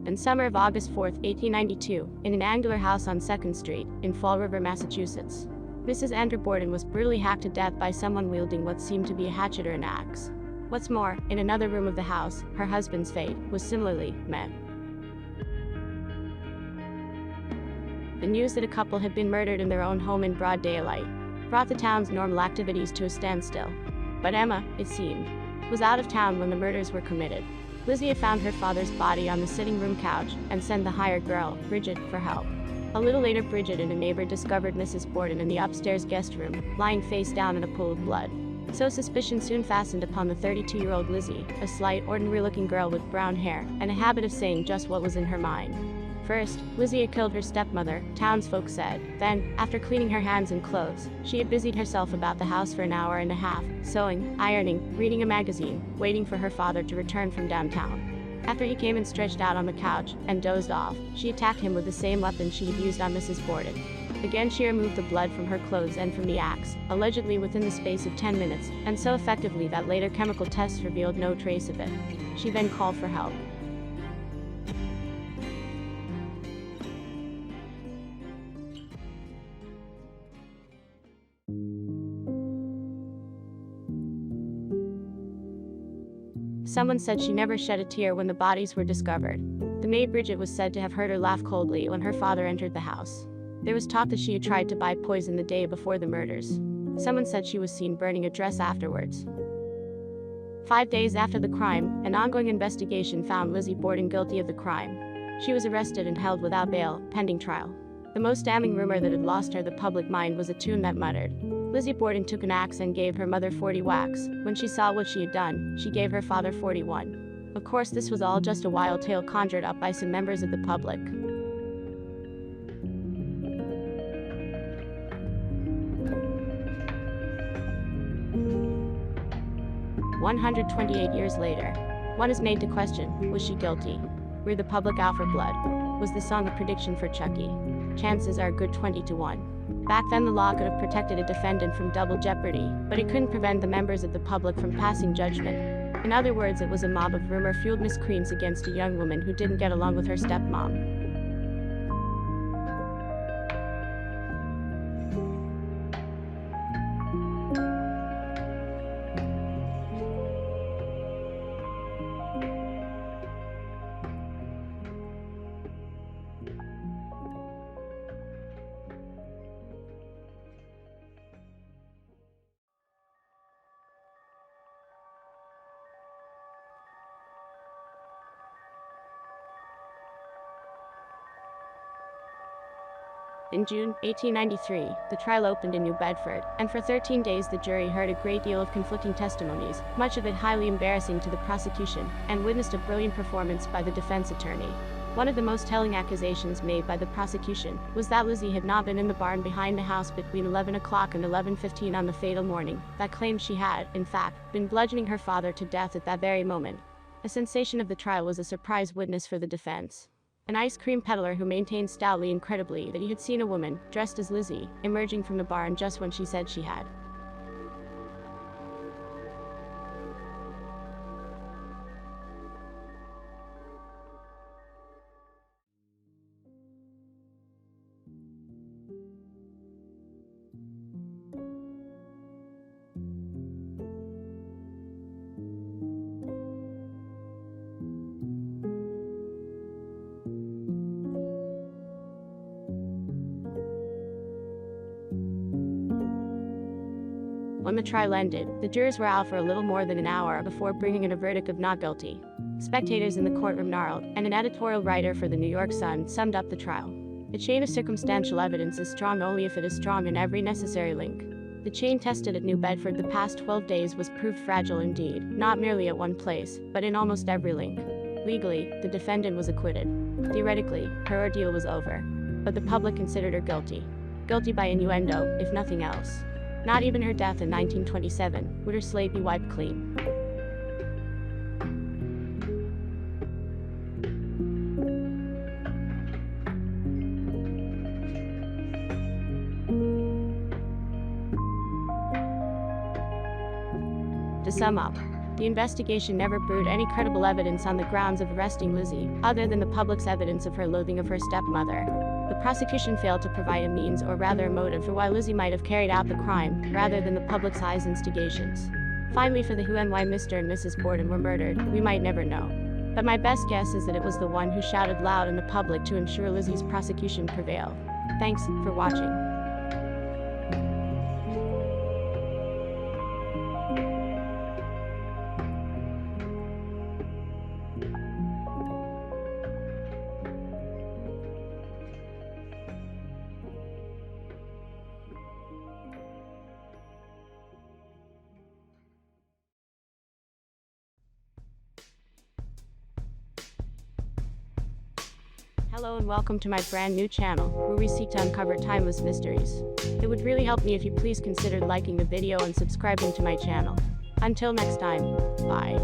and summer of August 4, 1892, in an angular house on 2nd Street, in Fall River, Massachusetts. Mrs. Andrew Borden was brutally hacked to death by someone wielding what seemed to be a hatchet or an axe. What's more, in another room of the house, her husband's fate was similarly met. The news that a couple had been murdered in their own home in broad daylight brought the town's normal activities to a standstill. But Emma, it seemed, was out of town when the murders were committed. Lizzie had found her father's body on the sitting room couch and sent the hired girl, Bridget, for help. A little later, Bridget and a neighbor discovered Mrs. Borden in the upstairs guest room, lying face down in a pool of blood. So suspicion soon fastened upon the 32-year-old Lizzie, a slight, ordinary-looking girl with brown hair and a habit of saying just what was in her mind. First, Lizzie had killed her stepmother, townsfolk said. Then, after cleaning her hands and clothes, she had busied herself about the house for an hour and a half, sewing, ironing, reading a magazine, waiting for her father to return from downtown. After he came and stretched out on the couch and dozed off, she attacked him with the same weapon she had used on Mrs. Borden. Again, she removed the blood from her clothes and from the axe, allegedly within the space of 10 minutes, and so effectively that later chemical tests revealed no trace of it. She then called for help. Someone said she never shed a tear when the bodies were discovered. The maid Bridget was said to have heard her laugh coldly when her father entered the house. There was talk that she had tried to buy poison the day before the murders. Someone said she was seen burning a dress afterwards. 5 days after the crime, an ongoing investigation found Lizzie Borden guilty of the crime. She was arrested and held without bail, pending trial. The most damning rumor that had lost her the public mind was a tune that muttered, Lizzie Borden took an axe and gave her mother 40 whacks. When she saw what she had done, she gave her father 41. Of course, this was all just a wild tale conjured up by some members of the public. 128 years later, one is made to question, was she guilty? Were the public out for blood? Was the song a prediction for Chucky? Chances are a good 20 to 1. Back then, the law could have protected a defendant from double jeopardy, but it couldn't prevent the members of the public from passing judgment. In other words, it was a mob of rumor-fueled miscreants against a young woman who didn't get along with her stepmom. In June 1893, the trial opened in New Bedford, and for 13 days the jury heard a great deal of conflicting testimonies, much of it highly embarrassing to the prosecution, and witnessed a brilliant performance by the defense attorney. One of the most telling accusations made by the prosecution was that Lizzie had not been in the barn behind the house between 11 o'clock and 11:15 on the fatal morning. That claimed she had, in fact, been bludgeoning her father to death at that very moment. A sensation of the trial was a surprise witness for the defense. An ice cream peddler who maintained stoutly and credibly that he had seen a woman, dressed as Lizzie, emerging from the barn just when she said she had. When the trial ended, the jurors were out for a little more than an hour before bringing in a verdict of not guilty. Spectators in the courtroom gnarled, and an editorial writer for the New York Sun summed up the trial. A chain of circumstantial evidence is strong only if it is strong in every necessary link. The chain tested at New Bedford the past 12 days was proved fragile indeed, not merely at one place, but in almost every link. Legally, the defendant was acquitted. Theoretically, her ordeal was over. But the public considered her guilty. Guilty by innuendo, if nothing else. Not even her death in 1927 would her slate be wiped clean. To sum up, The investigation never proved any credible evidence on the grounds of arresting Lizzie, other than the public's evidence of her loathing of her stepmother. The prosecution failed to provide a means, or rather a motive, for why Lizzie might have carried out the crime, rather than the public's eyes instigations. Finally, for the who and why Mr. and Mrs. Borden were murdered, we might never know. But my best guess is that it was the one who shouted loud in the public to ensure Lizzie's prosecution prevailed. Thanks for watching. Hello and welcome to my brand new channel, where we seek to uncover timeless mysteries. It would really help me if you please consider liking the video and subscribing to my channel. Until next time, bye.